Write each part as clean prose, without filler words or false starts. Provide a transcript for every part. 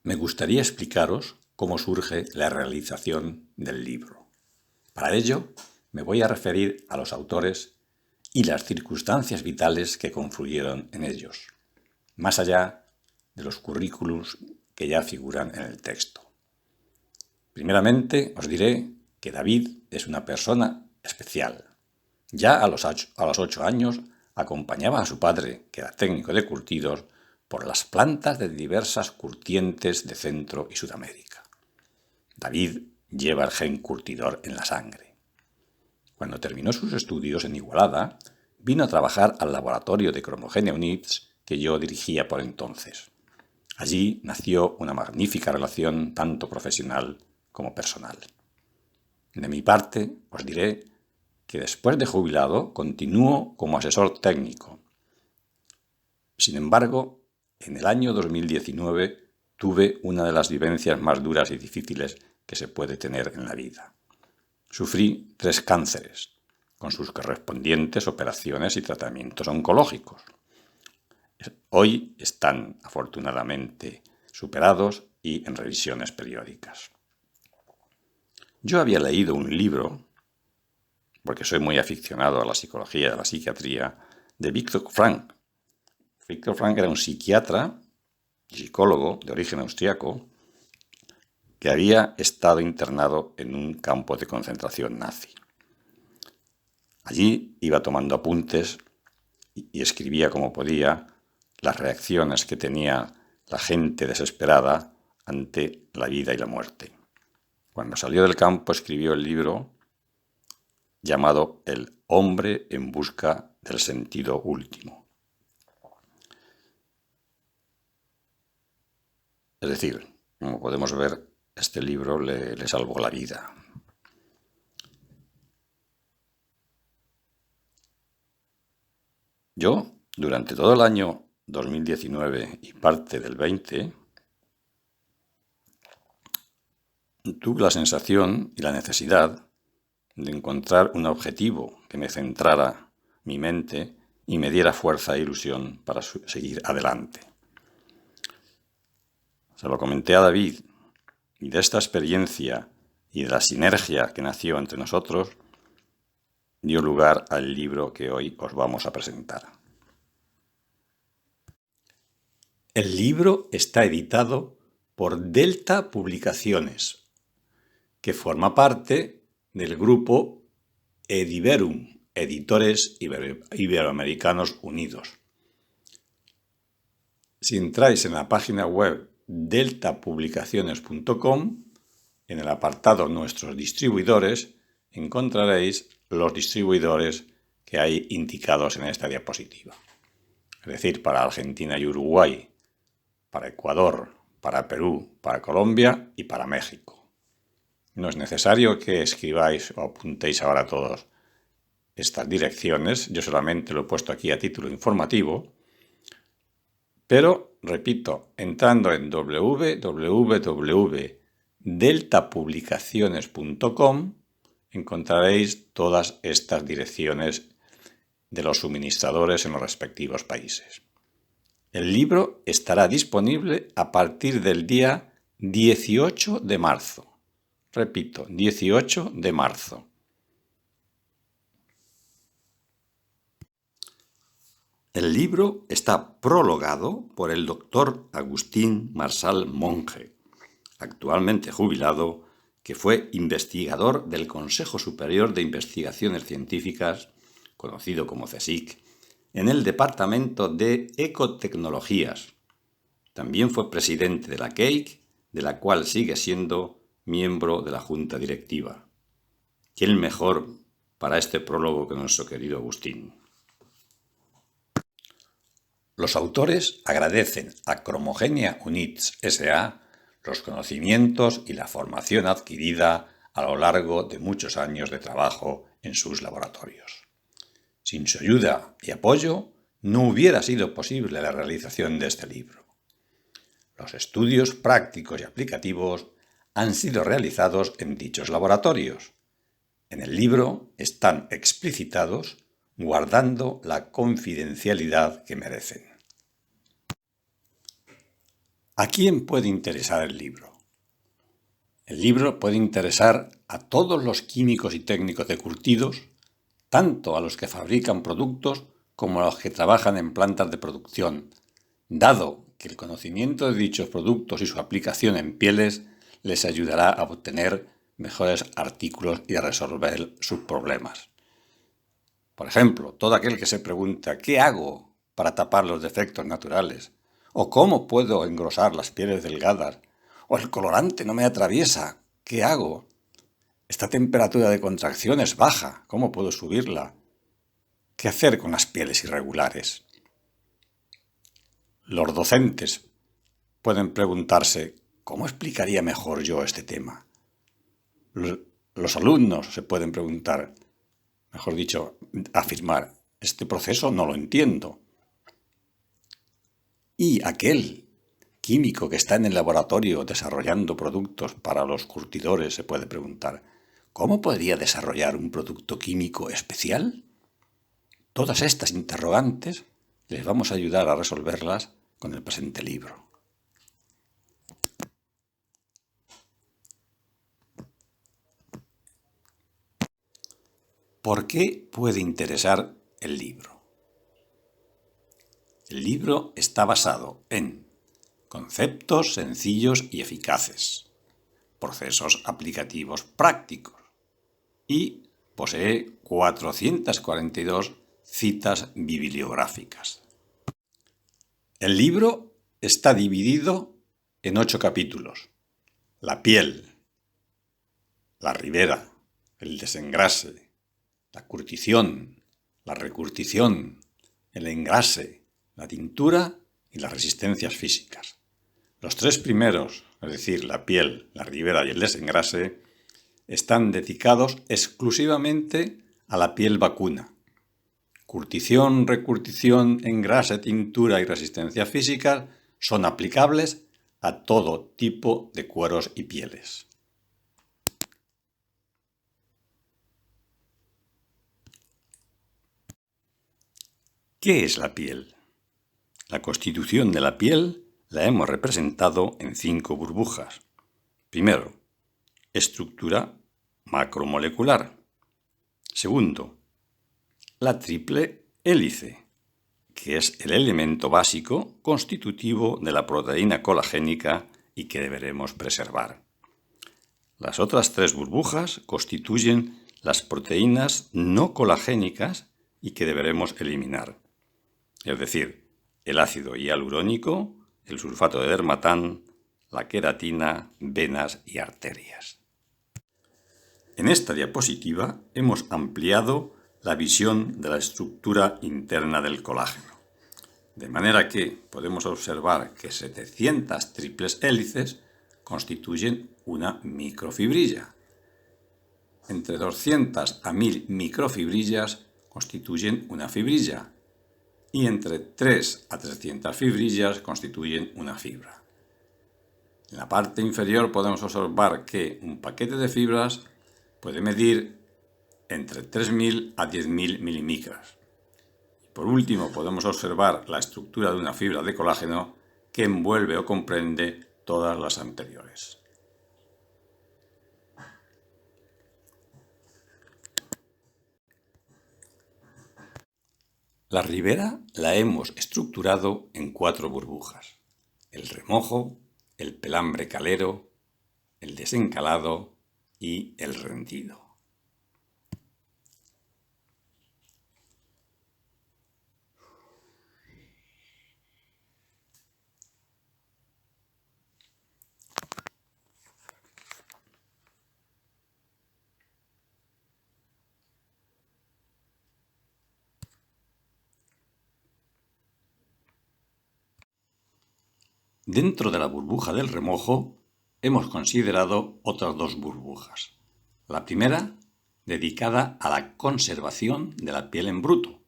Me gustaría explicaros cómo surge la realización del libro. Para ello, me voy a referir a los autores y las circunstancias vitales que confluyeron en ellos, más allá de los currículos que ya figuran en el texto. Primeramente, os diré que David es una persona especial. Ya a los 8 años acompañaba a su padre, que era técnico de curtidos, por las plantas de diversas curtientes de Centro y Sudamérica. David lleva el gen curtidor en la sangre. Cuando terminó sus estudios en Igualada, vino a trabajar al laboratorio de Cromogenia Units que yo dirigía por entonces. Allí nació una magnífica relación tanto profesional como personal. De mi parte, os diré que después de jubilado continúo como asesor técnico. Sin embargo, en el año 2019 tuve una de las vivencias más duras y difíciles que se puede tener en la vida. Sufrí 3 cánceres, con sus correspondientes operaciones y tratamientos oncológicos. Hoy están, afortunadamente, superados y en revisiones periódicas. Yo había leído un libro, porque soy muy aficionado a la psicología y a la psiquiatría, de Viktor Frankl. Viktor Frankl era un psiquiatra y psicólogo de origen austriaco que había estado internado en un campo de concentración nazi. Allí iba tomando apuntes y escribía como podía las reacciones que tenía la gente desesperada ante la vida y la muerte. Cuando salió del campo escribió el libro llamado El hombre en busca del sentido último. Es decir, como podemos ver, este libro le salvó la vida. Yo, durante todo el año 2019 y parte del 20, tuve la sensación y la necesidad de encontrar un objetivo que me centrara mi mente y me diera fuerza e ilusión para seguir adelante. Se lo comenté a David, y de esta experiencia y de la sinergia que nació entre nosotros, dio lugar al libro que hoy os vamos a presentar. El libro está editado por Delta Publicaciones, que forma parte del grupo Ediverum, Editores Iberoamericanos Unidos. Si entráis en la página web deltapublicaciones.com, en el apartado Nuestros distribuidores, encontraréis los distribuidores que hay indicados en esta diapositiva. Es decir, para Argentina y Uruguay, para Ecuador, para Perú, para Colombia y para México. No es necesario que escribáis o apuntéis ahora todas estas direcciones, yo solamente lo he puesto aquí a título informativo, pero, repito, entrando en www.deltapublicaciones.com encontraréis todas estas direcciones de los suministradores en los respectivos países. El libro estará disponible a partir del día 18 de marzo. Repito, 18 de marzo. El libro está prologado por el doctor Agustín Marsal Monge, actualmente jubilado, que fue investigador del Consejo Superior de Investigaciones Científicas, conocido como CSIC, en el Departamento de Ecotecnologías. También fue presidente de la CEIC, de la cual sigue siendo miembro de la Junta Directiva. ¿Quién mejor para este prólogo que nuestro querido Agustín? Los autores agradecen a Cromogenia Units S.A. los conocimientos y la formación adquirida a lo largo de muchos años de trabajo en sus laboratorios. Sin su ayuda y apoyo, no hubiera sido posible la realización de este libro. Los estudios prácticos y aplicativos han sido realizados en dichos laboratorios. En el libro están explicitados guardando la confidencialidad que merecen. ¿A quién puede interesar el libro? El libro puede interesar a todos los químicos y técnicos de curtidos, tanto a los que fabrican productos como a los que trabajan en plantas de producción, dado que el conocimiento de dichos productos y su aplicación en pieles les ayudará a obtener mejores artículos y a resolver sus problemas. Por ejemplo, todo aquel que se pregunta ¿qué hago para tapar los defectos naturales? ¿O cómo puedo engrosar las pieles delgadas? ¿O el colorante no me atraviesa? ¿Qué hago? Esta temperatura de contracción es baja, ¿cómo puedo subirla? ¿Qué hacer con las pieles irregulares? Los docentes pueden preguntarse ¿cómo explicaría mejor yo este tema? Los alumnos se pueden preguntar, mejor dicho, afirmar, este proceso no lo entiendo. Y aquel químico que está en el laboratorio desarrollando productos para los curtidores se puede preguntar, ¿cómo podría desarrollar un producto químico especial? Todas estas interrogantes les vamos a ayudar a resolverlas con el presente libro. ¿Por qué puede interesar el libro? El libro está basado en conceptos sencillos y eficaces, procesos aplicativos prácticos y posee 442 citas bibliográficas. El libro está dividido en 8 capítulos: la piel, la ribera, el desengrase, la curtición, la recurtición, el engrase, la tintura y las resistencias físicas. Los 3 primeros, es decir, la piel, la ribera y el desengrase, están dedicados exclusivamente a la piel vacuna. Curtición, recurtición, engrase, tintura y resistencia física son aplicables a todo tipo de cueros y pieles. ¿Qué es la piel? La constitución de la piel la hemos representado en 5 burbujas. Primero, estructura macromolecular. Segundo, la triple hélice, que es el elemento básico constitutivo de la proteína colagénica y que deberemos preservar. Las otras 3 burbujas constituyen las proteínas no colagénicas y que deberemos eliminar, es decir, el ácido hialurónico, el sulfato de dermatán, la queratina, venas y arterias. En esta diapositiva hemos ampliado la visión de la estructura interna del colágeno, de manera que podemos observar que 700 triples hélices constituyen una microfibrilla. Entre 200 a 1000 microfibrillas constituyen una fibrilla y entre 3 a 300 fibrillas constituyen una fibra. En la parte inferior podemos observar que un paquete de fibras puede medir entre 3.000 a 10.000 milimicras. Y por último podemos observar la estructura de una fibra de colágeno que envuelve o comprende todas las anteriores. La ribera la hemos estructurado en 4 burbujas: el remojo, el pelambre calero, el desencalado y el rendido. Dentro de la burbuja del remojo hemos considerado otras 2 burbujas. La primera, dedicada a la conservación de la piel en bruto,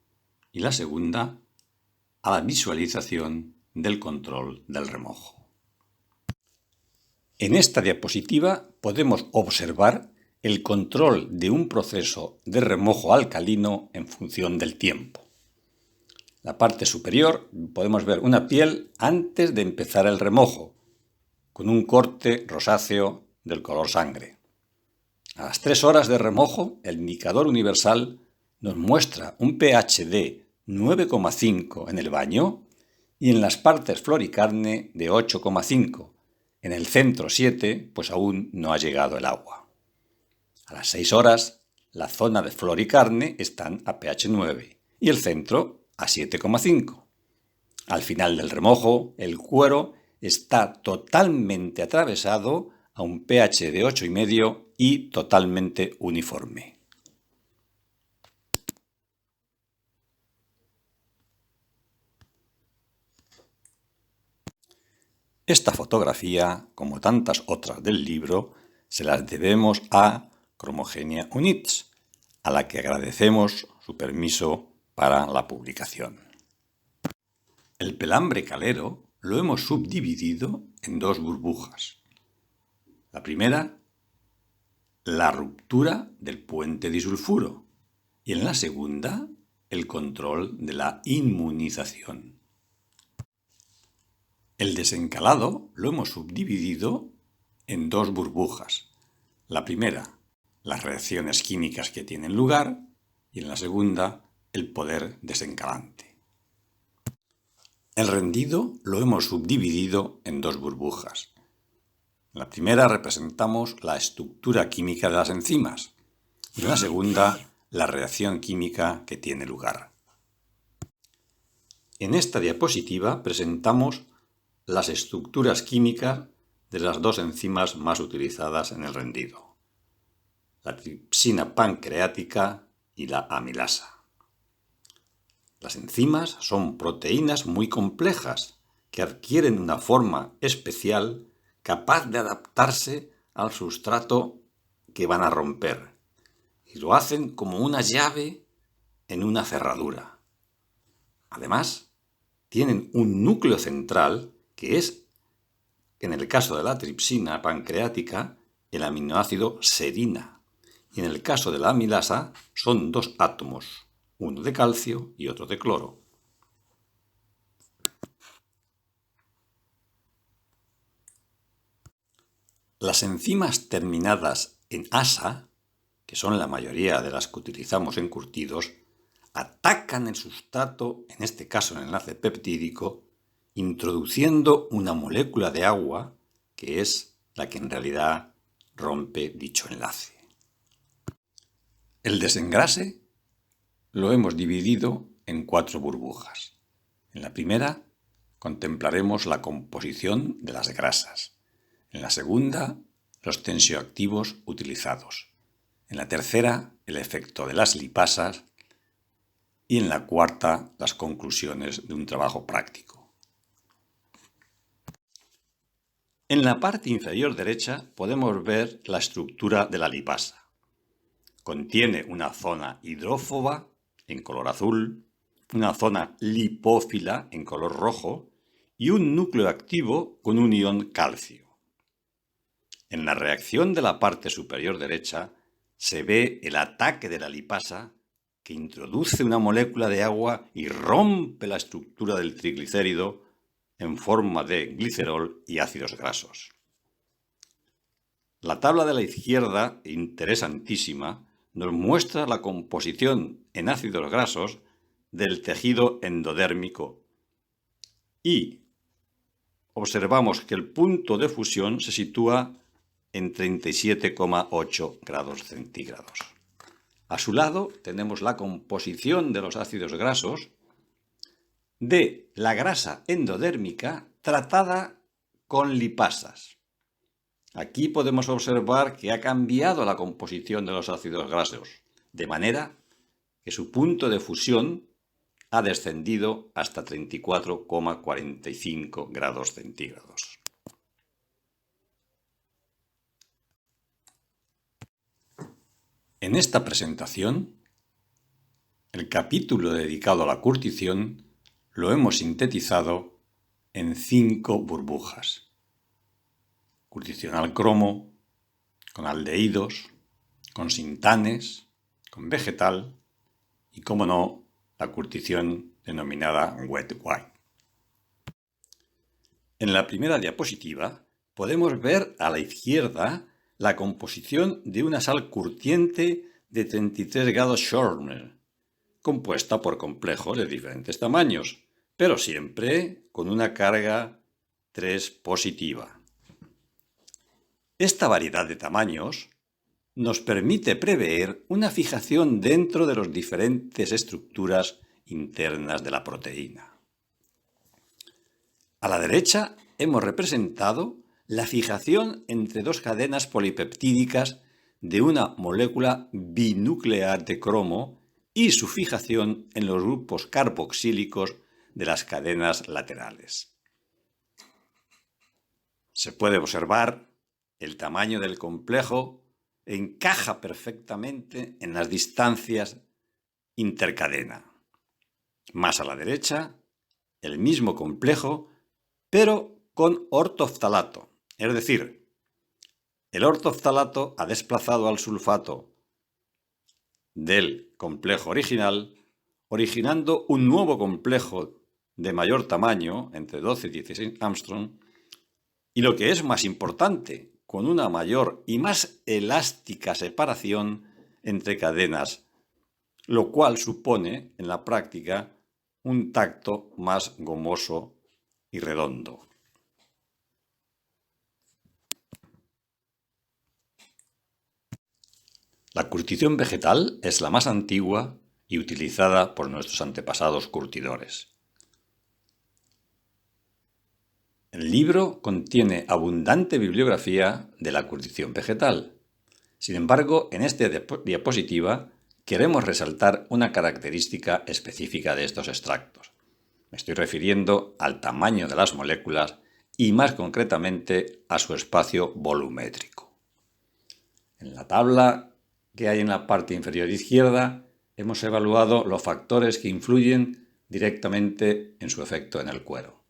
y la segunda, a la visualización del control del remojo. En esta diapositiva podemos observar el control de un proceso de remojo alcalino en función del tiempo. la parte superior podemos ver una piel antes de empezar el remojo, con un corte rosáceo del color sangre. A las 3 horas de remojo, el indicador universal nos muestra un pH de 9,5 en el baño y en las partes floricarne de 8,5. En el centro 7, pues aún no ha llegado el agua. A las 6 horas, la zona de floricarne están a pH 9 y el centro a 7,5. Al final del remojo, el cuero está totalmente atravesado a un pH de 8,5 y totalmente uniforme. Esta fotografía, como tantas otras del libro, se las debemos a Cromogenia Units, a la que agradecemos su permiso para la publicación. El pelambre calero lo hemos subdividido en 2 burbujas. La primera, la ruptura del puente disulfuro, y en la segunda, el control de la inmunización. El desencalado lo hemos subdividido en 2 burbujas. La primera, las reacciones químicas que tienen lugar, y en la segunda, el poder desencalante. El rendido lo hemos subdividido en 2 burbujas. En la primera representamos la estructura química de las enzimas y en la segunda la reacción química que tiene lugar. En esta diapositiva presentamos las estructuras químicas de las 2 enzimas más utilizadas en el rendido, la tripsina pancreática y la amilasa. Las enzimas son proteínas muy complejas que adquieren una forma especial capaz de adaptarse al sustrato que van a romper, y lo hacen como una llave en una cerradura. Además, tienen un núcleo central que es, en el caso de la tripsina pancreática, el aminoácido serina, y en el caso de la amilasa son 2 átomos, uno de calcio y otro de cloro. Las enzimas terminadas en asa, que son la mayoría de las que utilizamos en curtidos, atacan el sustrato, en este caso el enlace peptídico, introduciendo una molécula de agua que es la que en realidad rompe dicho enlace. El desengrase lo hemos dividido en 4 burbujas. En la primera contemplaremos la composición de las grasas. En la segunda, los tensioactivos utilizados. En la tercera, el efecto de las lipasas. Y en la cuarta, las conclusiones de un trabajo práctico. En la parte inferior derecha podemos ver la estructura de la lipasa. Contiene una zona hidrófoba en color azul, una zona lipófila en color rojo y un núcleo activo con un ion calcio. En la reacción de la parte superior derecha se ve el ataque de la lipasa que introduce una molécula de agua y rompe la estructura del triglicérido en forma de glicerol y ácidos grasos. La tabla de la izquierda, interesantísima, nos muestra la composición en ácidos grasos del tejido endodérmico y observamos que el punto de fusión se sitúa en 37,8 grados centígrados. A su lado tenemos la composición de los ácidos grasos de la grasa endodérmica tratada con lipasas. Aquí podemos observar que ha cambiado la composición de los ácidos grasos, de manera que su punto de fusión ha descendido hasta 34,45 grados centígrados. En esta presentación, el capítulo dedicado a la curtición lo hemos sintetizado en 5 burbujas. Curtición al cromo, con aldehídos, con sintanes, con vegetal y, como no, la curtición denominada wet wine. En la primera diapositiva podemos ver a la izquierda la composición de una sal curtiente de 33 grados Schörner, compuesta por complejos de diferentes tamaños, pero siempre con una carga 3 positiva. Esta variedad de tamaños nos permite prever una fijación dentro de las diferentes estructuras internas de la proteína. A la derecha hemos representado la fijación entre dos cadenas polipeptídicas de una molécula binuclear de cromo y su fijación en los grupos carboxílicos de las cadenas laterales. Se puede observar el tamaño del complejo encaja perfectamente en las distancias intercadena. Más a la derecha, el mismo complejo, pero con ortoftalato, es decir, el ortoftalato ha desplazado al sulfato del complejo original, originando un nuevo complejo de mayor tamaño, entre 12 y 16 Armstrong, y lo que es más importante, con una mayor y más elástica separación entre cadenas, lo cual supone en la práctica un tacto más gomoso y redondo. La curtición vegetal es la más antigua y utilizada por nuestros antepasados curtidores. El libro contiene abundante bibliografía de la curtición vegetal. Sin embargo, en esta diapositiva queremos resaltar una característica específica de estos extractos. Me estoy refiriendo al tamaño de las moléculas y más concretamente a su espacio volumétrico. En la tabla que hay en la parte inferior izquierda hemos evaluado los factores que influyen directamente en su efecto en el cuero.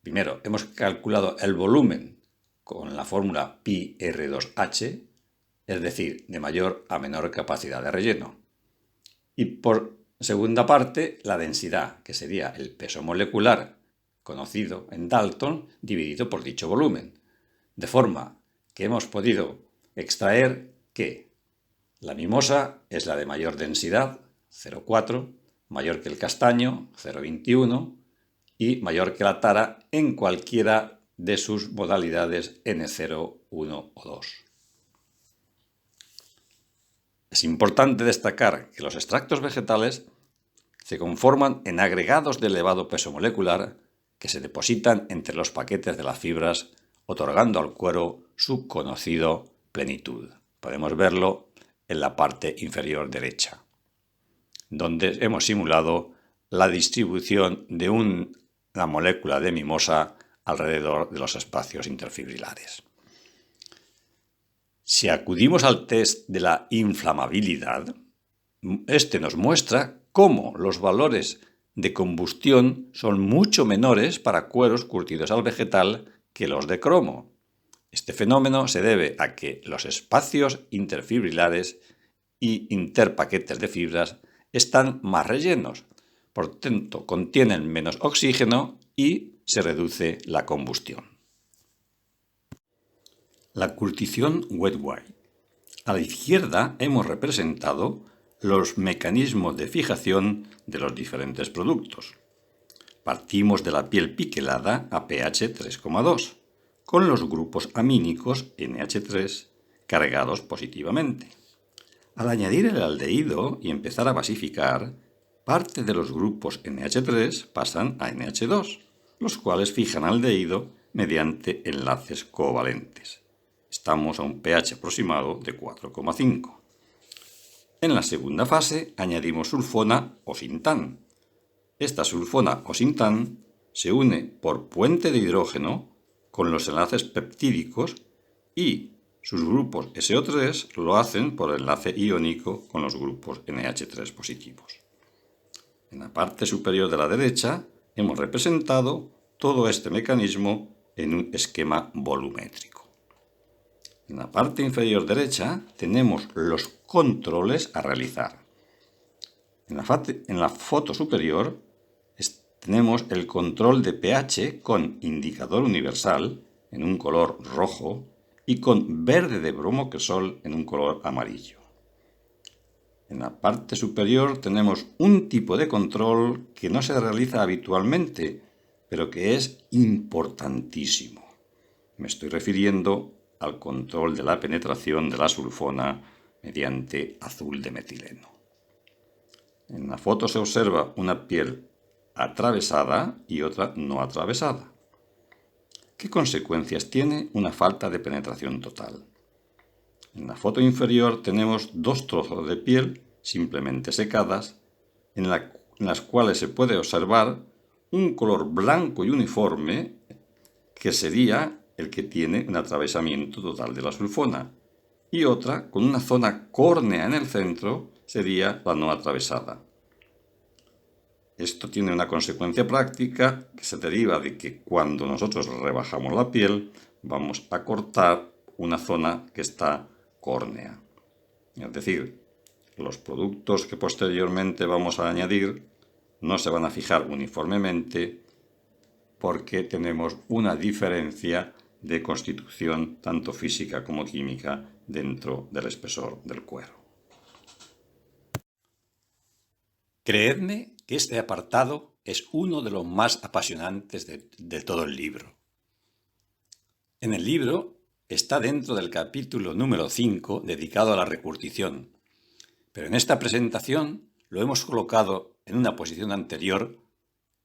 Primero, hemos calculado el volumen con la fórmula πr2h, es decir, de mayor a menor capacidad de relleno. Y por segunda parte, la densidad, que sería el peso molecular conocido en Dalton dividido por dicho volumen. De forma que hemos podido extraer que la mimosa es la de mayor densidad, 0,4, mayor que el castaño, 0,21, y mayor que la tara en cualquiera de sus modalidades N0, 1 o 2. Es importante destacar que los extractos vegetales se conforman en agregados de elevado peso molecular que se depositan entre los paquetes de las fibras, otorgando al cuero su conocido plenitud. Podemos verlo en la parte inferior derecha, donde hemos simulado la distribución de una molécula de mimosa alrededor de los espacios interfibrilares. Si acudimos al test de la inflamabilidad, este nos muestra cómo los valores de combustión son mucho menores para cueros curtidos al vegetal que los de cromo. Este fenómeno se debe a que los espacios interfibrilares y interpaquetes de fibras están más rellenos, por tanto contienen menos oxígeno y se reduce la combustión. La curtición wet wine. A la izquierda hemos representado los mecanismos de fijación de los diferentes productos. Partimos de la piel piquelada a pH 3,2, con los grupos amínicos NH3 cargados positivamente. Al añadir el aldehído y empezar a basificar, parte de los grupos NH3 pasan a NH2, los cuales fijan aldehído mediante enlaces covalentes. Estamos a un pH aproximado de 4,5. En la segunda fase añadimos sulfona o sintán. Esta sulfona o sintán se une por puente de hidrógeno con los enlaces peptídicos y sus grupos SO3 lo hacen por enlace iónico con los grupos NH3 positivos. En la parte superior de la derecha hemos representado todo este mecanismo en un esquema volumétrico. En la parte inferior derecha tenemos los controles a realizar. En la foto superior tenemos el control de pH con indicador universal en un color rojo y con verde de bromocresol en un color amarillo. En la parte superior tenemos un tipo de control que no se realiza habitualmente, pero que es importantísimo. Me estoy refiriendo al control de la penetración de la sulfona mediante azul de metileno. En la foto se observa una piel atravesada y otra no atravesada. ¿Qué consecuencias tiene una falta de penetración total? En la foto inferior tenemos dos trozos de piel simplemente secadas, en las cuales se puede observar un color blanco y uniforme, que sería el que tiene un atravesamiento total de la sulfona, y otra con una zona córnea en el centro sería la no atravesada. Esto tiene una consecuencia práctica que se deriva de que cuando nosotros rebajamos la piel vamos a cortar una zona que está córnea. Es decir, los productos que posteriormente vamos a añadir no se van a fijar uniformemente porque tenemos una diferencia de constitución tanto física como química dentro del espesor del cuero. Creedme que este apartado es uno de los más apasionantes de todo el libro. En el libro está dentro del capítulo número 5 dedicado a la recurtición, pero en esta presentación lo hemos colocado en una posición anterior,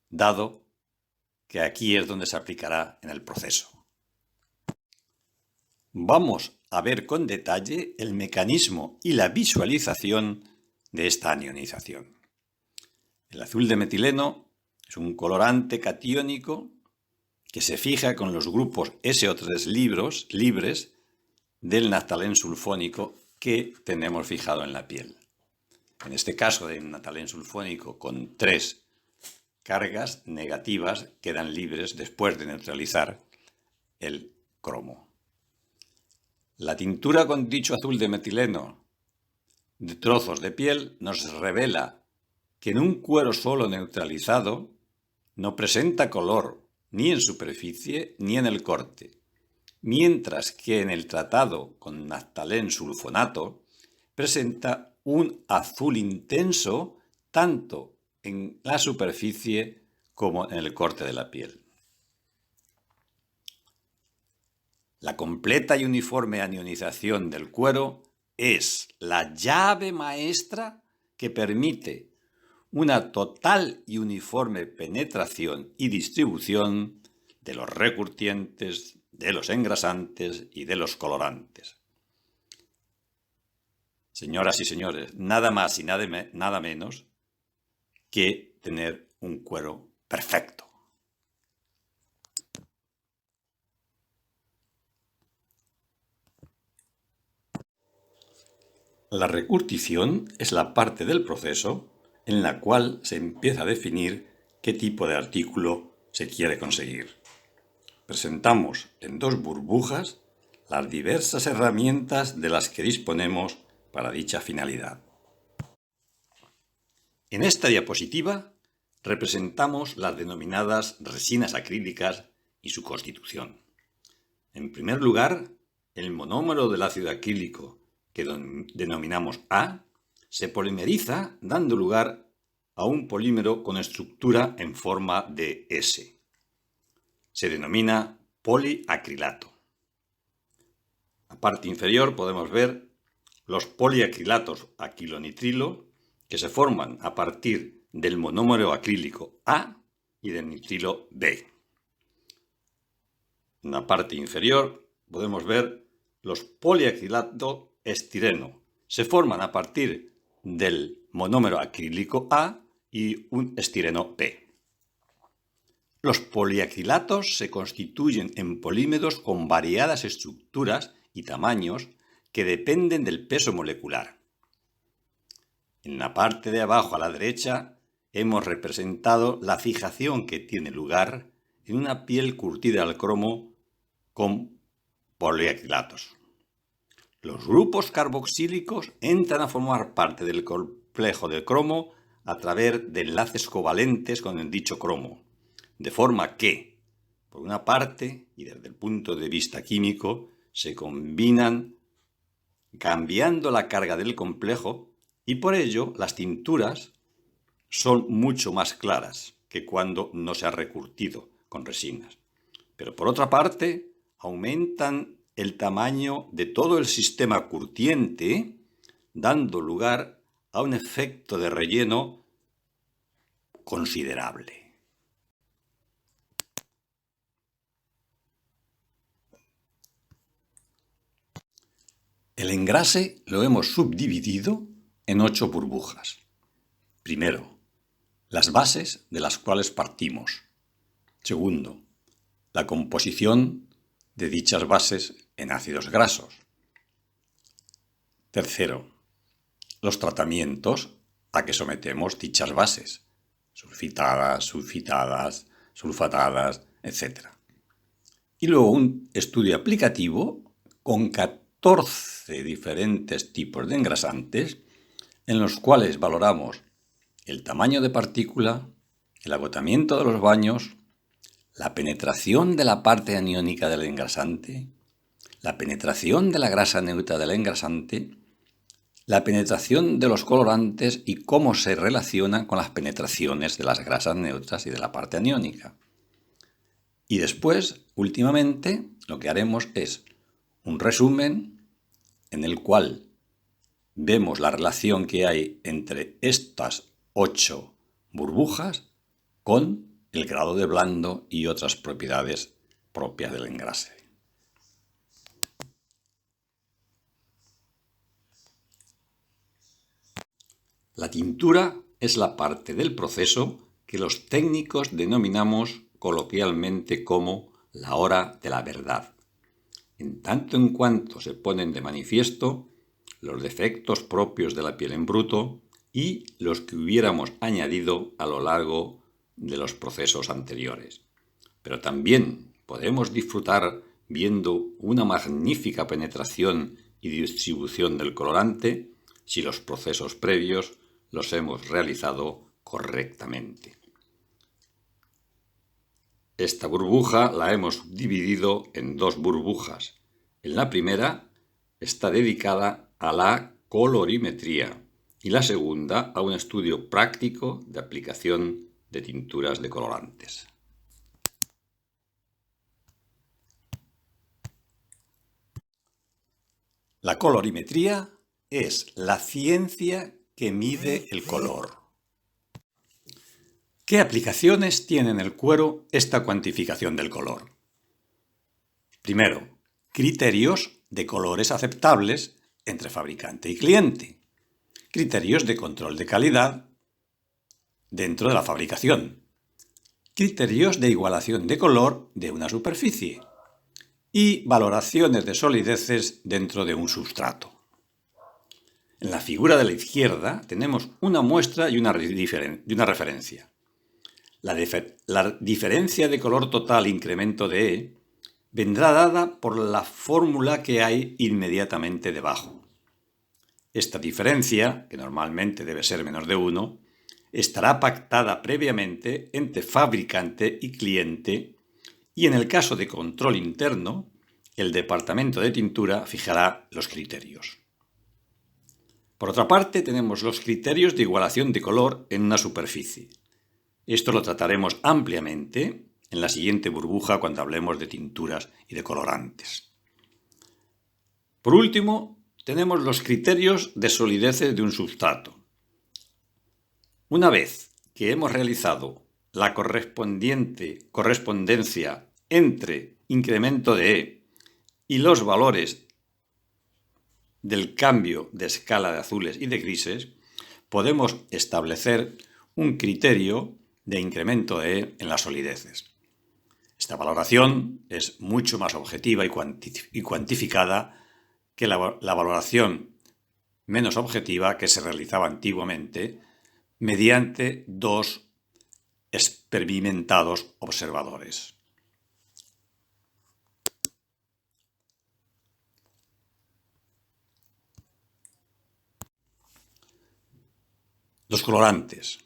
dado que aquí es donde se aplicará en el proceso. Vamos a ver con detalle el mecanismo y la visualización de esta anionización. El azul de metileno es un colorante catiónico que se fija con los grupos SO3 libres del naftalén sulfónico que tenemos fijado en la piel. En este caso, de naftalén sulfónico con 3 cargas negativas quedan libres después de neutralizar el cromo. La tintura con dicho azul de metileno de trozos de piel nos revela que en un cuero solo neutralizado no presenta color ni en superficie ni en el corte, mientras que en el tratado con naftalén sulfonato presenta un azul intenso tanto en la superficie como en el corte de la piel. La completa y uniforme anionización del cuero es la llave maestra que permite una total y uniforme penetración y distribución de los recurtientes, de los engrasantes y de los colorantes. Señoras y señores, nada más y nada menos que tener un cuero perfecto. La recurtición es la parte del proceso en la cual se empieza a definir qué tipo de artículo se quiere conseguir. Presentamos en 2 burbujas las diversas herramientas de las que disponemos para dicha finalidad. En esta diapositiva representamos las denominadas resinas acrílicas y su constitución. En primer lugar, el monómero del ácido acrílico, que denominamos A, se polimeriza dando lugar a un polímero con estructura en forma de S. Se denomina poliacrilato. En la parte inferior podemos ver los poliacrilatos aquilonitrilo que se forman a partir del monómero acrílico A y del nitrilo B. En la parte inferior podemos ver los poliacrilato estireno. Se forman a partir del monómero acrílico A y un estireno B. Los poliacrilatos se constituyen en polímeros con variadas estructuras y tamaños que dependen del peso molecular. En la parte de abajo a la derecha hemos representado la fijación que tiene lugar en una piel curtida al cromo con poliacrilatos. Los grupos carboxílicos entran a formar parte del complejo del cromo a través de enlaces covalentes con el dicho cromo, de forma que, por una parte, y desde el punto de vista químico, se combinan cambiando la carga del complejo y por ello las tinturas son mucho más claras que cuando no se ha recurtido con resinas. Pero por otra parte, aumentan el tamaño de todo el sistema curtiente, dando lugar a un efecto de relleno considerable. El engrase lo hemos subdividido en 8 burbujas. Primero, las bases de las cuales partimos. Segundo, la composición de dichas bases en ácidos grasos. Tercero, los tratamientos a que sometemos dichas bases, sulfitadas, sulfatadas, etc. Y luego un estudio aplicativo con 14 diferentes tipos de engrasantes en los cuales valoramos el tamaño de partícula, el agotamiento de los baños, la penetración de la parte aniónica del engrasante, la penetración de la grasa neutra del engrasante, la penetración de los colorantes y cómo se relacionan con las penetraciones de las grasas neutras y de la parte aniónica. Y después, últimamente, lo que haremos es un resumen en el cual vemos la relación que hay entre estas 8 burbujas con el grado de blando y otras propiedades propias del engrase. La tintura es la parte del proceso que los técnicos denominamos coloquialmente como la hora de la verdad, en tanto en cuanto se ponen de manifiesto los defectos propios de la piel en bruto y los que hubiéramos añadido a lo largo de los procesos anteriores. Pero también podemos disfrutar viendo una magnífica penetración y distribución del colorante si los procesos previos los hemos realizado correctamente. Esta burbuja la hemos dividido en 2 burbujas. En la primera está dedicada a la colorimetría y la segunda a un estudio práctico de aplicación de tinturas de colorantes. La colorimetría es la ciencia que mide el color. ¿Qué aplicaciones tiene en el cuero esta cuantificación del color? Primero, criterios de colores aceptables entre fabricante y cliente. Criterios de control de calidad dentro de la fabricación. Criterios de igualación de color de una superficie. Y valoraciones de solideces dentro de un sustrato. En la figura de la izquierda tenemos una muestra y una referencia. La diferencia de color total incremento de E vendrá dada por la fórmula que hay inmediatamente debajo. Esta diferencia, que normalmente debe ser menos de 1, estará pactada previamente entre fabricante y cliente y en el caso de control interno, el departamento de tintura fijará los criterios. Por otra parte, tenemos los criterios de igualación de color en una superficie. Esto lo trataremos ampliamente en la siguiente burbuja cuando hablemos de tinturas y de colorantes. Por último, tenemos los criterios de solideces de un sustrato. Una vez que hemos realizado la correspondencia entre incremento de E y los valores del cambio de escala de azules y de grises, podemos establecer un criterio de incremento de E en las solideces. Esta valoración es mucho más objetiva y cuantificada que la valoración menos objetiva que se realizaba antiguamente mediante 2 experimentados observadores. Los colorantes.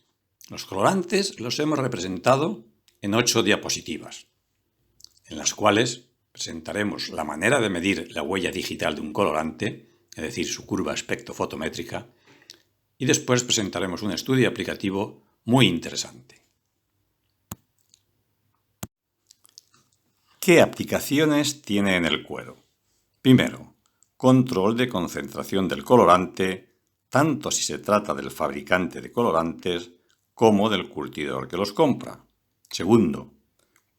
Los colorantes los hemos representado en 8 diapositivas, en las cuales presentaremos la manera de medir la huella digital de un colorante, es decir, su curva espectrofotométrica, y después presentaremos un estudio aplicativo muy interesante. ¿Qué aplicaciones tiene en el cuero? Primero, control de concentración del colorante, tanto si se trata del fabricante de colorantes como del curtidor que los compra. Segundo,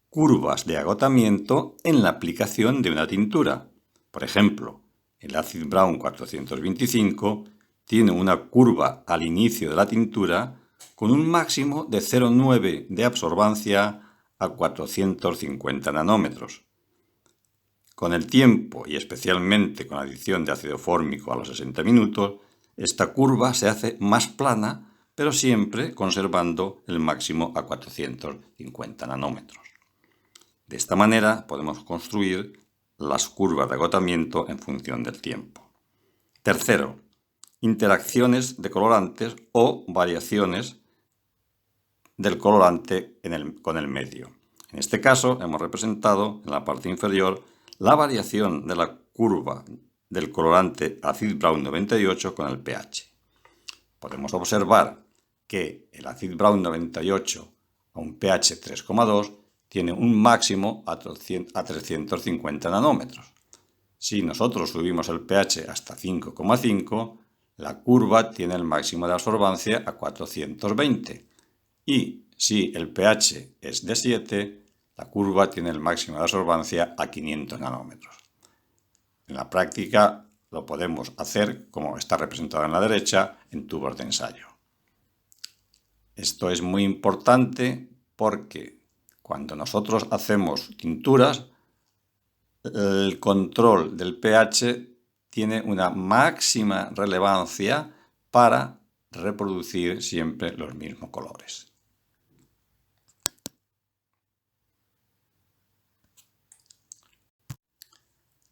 curvas de agotamiento en la aplicación de una tintura. Por ejemplo, el Acid Brown 425 tiene una curva al inicio de la tintura con un máximo de 0,9 de absorbancia a 450 nanómetros. Con el tiempo y especialmente con la adición de ácido fórmico a los 60 minutos, esta curva se hace más plana, pero siempre conservando el máximo a 450 nanómetros. De esta manera podemos construir las curvas de agotamiento en función del tiempo. Tercero, interacciones de colorantes o variaciones del colorante con el medio. En este caso hemos representado en la parte inferior la variación de la curva del colorante Acid Brown 98 con el pH. Podemos observar que el Acid Brown 98 a un pH 3,2 tiene un máximo a 350 nanómetros. Si nosotros subimos el pH hasta 5,5, la curva tiene el máximo de absorbancia a 420. Y si el pH es de 7, la curva tiene el máximo de absorbancia a 500 nanómetros. En la práctica lo podemos hacer, como está representado en la derecha, en tubos de ensayo. Esto es muy importante porque cuando nosotros hacemos tinturas, el control del pH tiene una máxima relevancia para reproducir siempre los mismos colores.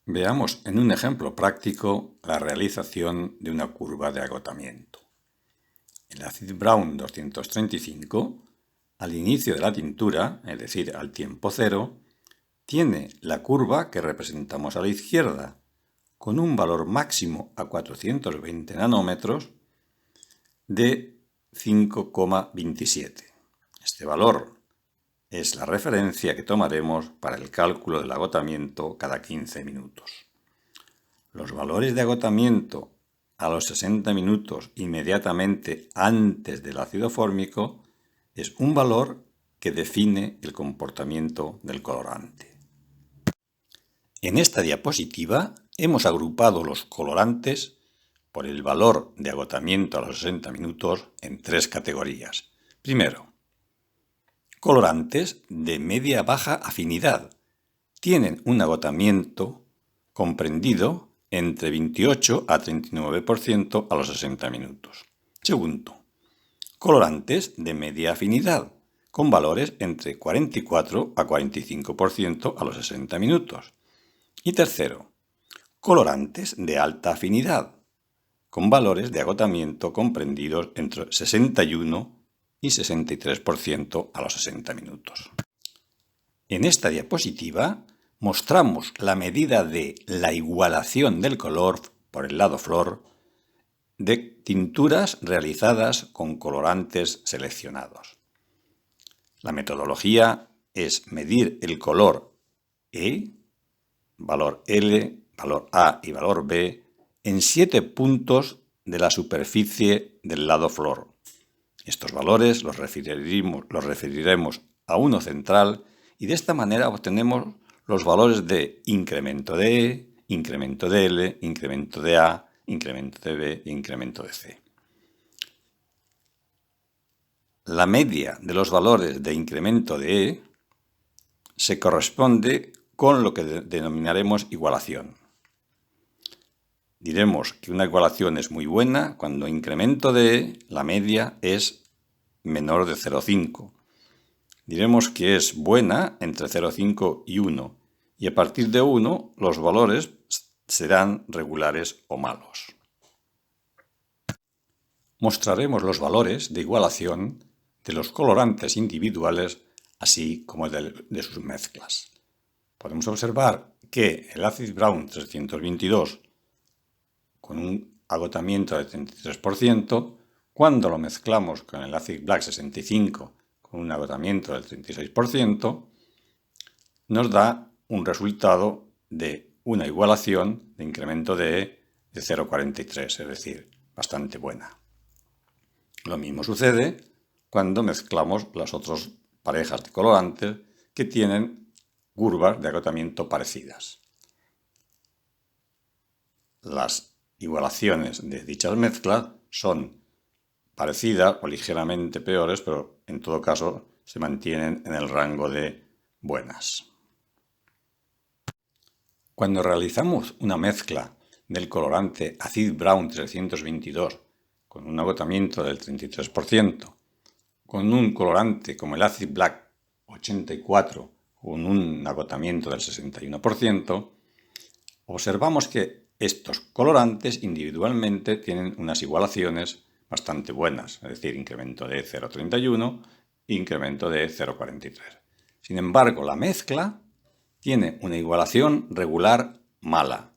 Veamos en un ejemplo práctico la realización de una curva de agotamiento. El Acid Brown 235, al inicio de la tintura, es decir, al tiempo cero, tiene la curva que representamos a la izquierda, con un valor máximo a 420 nanómetros de 5,27. Este valor es la referencia que tomaremos para el cálculo del agotamiento cada 15 minutos. Los valores de agotamiento a los 60 minutos inmediatamente antes del ácido fórmico es un valor que define el comportamiento del colorante. En esta diapositiva hemos agrupado los colorantes por el valor de agotamiento a los 60 minutos en 3 categorías. Primero, colorantes de media-baja afinidad. Tienen un agotamiento comprendido entre 28 a 39% a los 60 minutos. Segundo, colorantes de media afinidad, con valores entre 44 a 45% a los 60 minutos. Y tercero, colorantes de alta afinidad, con valores de agotamiento comprendidos entre 61 y 63% a los 60 minutos. En esta diapositiva mostramos la medida de la igualación del color por el lado flor de tinturas realizadas con colorantes seleccionados. La metodología es medir el color E, valor L, valor A y valor B en 7 puntos de la superficie del lado flor. Estos valores los referiremos a uno central y de esta manera obtenemos los valores de incremento de E, incremento de L, incremento de A, incremento de B e incremento de C. La media de los valores de incremento de E se corresponde con lo que denominaremos igualación. Diremos que una igualación es muy buena cuando incremento de E, la media, es menor de 0,5. Diremos que es buena entre 0,5 y 1, y a partir de 1 los valores serán regulares o malos. mostraremos los valores de igualación de los colorantes individuales, así como de sus mezclas. Podemos observar que el Acid Brown 322, con un agotamiento del 33%, cuando lo mezclamos con el Acid Black 65, con un agotamiento del 36%, nos da un resultado de una igualación de incremento de 0,43, es decir, bastante buena. Lo mismo sucede cuando mezclamos las otras parejas de colorantes que tienen curvas de agotamiento parecidas. Las igualaciones de dichas mezclas son parecidas o ligeramente peores, pero en todo caso se mantienen en el rango de buenas. Cuando realizamos una mezcla del colorante Acid Brown 322 con un agotamiento del 33%, con un colorante como el Acid Black 84 con un agotamiento del 61%, observamos que estos colorantes individualmente tienen unas igualaciones bastante buenas, es decir, incremento de 0,31 e incremento de 0,43. Sin embargo, la mezcla tiene una igualación regular mala,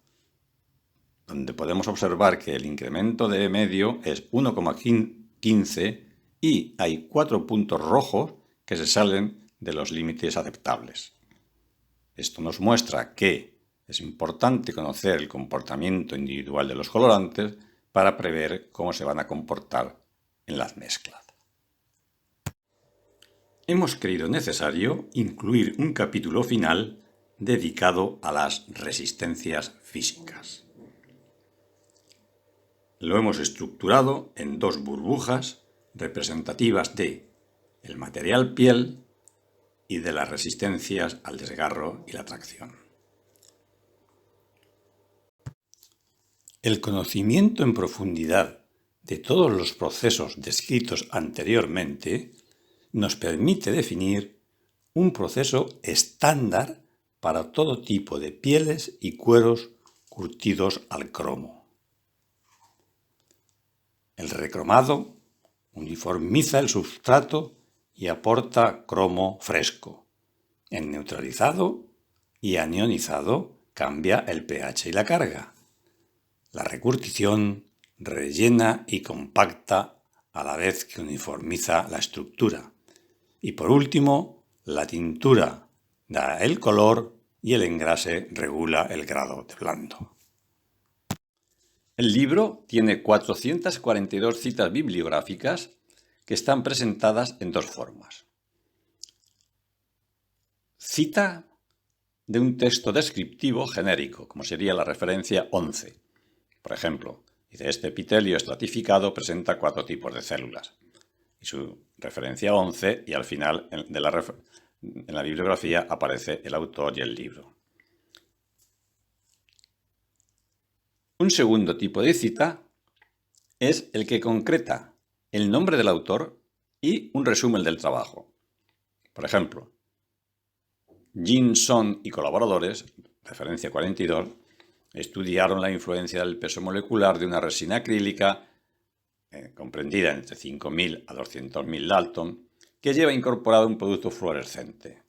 donde podemos observar que el incremento de medio es 1,15 y hay 4 puntos rojos que se salen de los límites aceptables. Esto nos muestra que es importante conocer el comportamiento individual de los colorantes para prever cómo se van a comportar en las mezclas. Hemos creído necesario incluir un capítulo final dedicado a las resistencias físicas. Lo hemos estructurado en 2 burbujas representativas de el material piel y de las resistencias al desgarro y la tracción. El conocimiento en profundidad de todos los procesos descritos anteriormente nos permite definir un proceso estándar para todo tipo de pieles y cueros curtidos al cromo. El recromado uniformiza el substrato y aporta cromo fresco. El neutralizado y anionizado cambia el pH y la carga. La recurtición rellena y compacta a la vez que uniformiza la estructura. Y por último, la tintura da el color y el engrase regula el grado de blando. El libro tiene 442 citas bibliográficas que están presentadas en 2 formas. Cita de un texto descriptivo genérico, como sería la referencia 11. Por ejemplo, dice: este epitelio estratificado presenta 4 tipos de células. Y su referencia 11, y al final en la bibliografía aparece el autor y el libro. Un segundo tipo de cita es el que concreta el nombre del autor y un resumen del trabajo. Por ejemplo, Jin Son y colaboradores, referencia 42, estudiaron la influencia del peso molecular de una resina acrílica comprendida entre 5.000 a 200.000 Dalton, que lleva incorporado un producto fluorescente.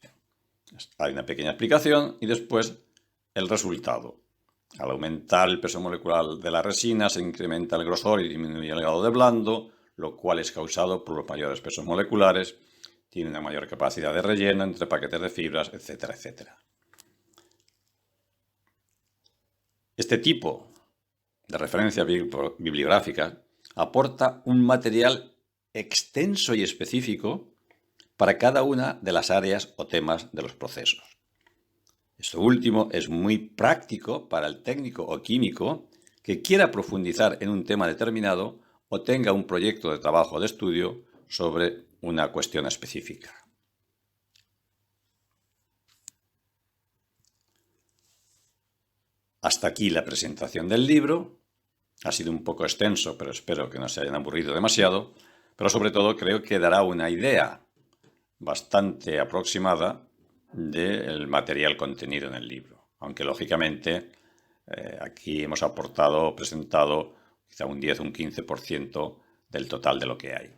Hay una pequeña explicación y después el resultado. Al aumentar el peso molecular de la resina se incrementa el grosor y disminuye el grado de blando, lo cual es causado por los mayores pesos moleculares, tiene una mayor capacidad de relleno entre paquetes de fibras, etcétera, etcétera. Este tipo de referencia bibliográfica aporta un material extenso y específico para cada una de las áreas o temas de los procesos. Esto último es muy práctico para el técnico o químico que quiera profundizar en un tema determinado o tenga un proyecto de trabajo o de estudio sobre una cuestión específica. Hasta aquí la presentación del libro. Ha sido un poco extenso, pero espero que no se hayan aburrido demasiado. Pero sobre todo creo que dará una idea bastante aproximada del material contenido en el libro. Aunque lógicamente aquí hemos presentado quizá un 10 o un 15% del total de lo que hay.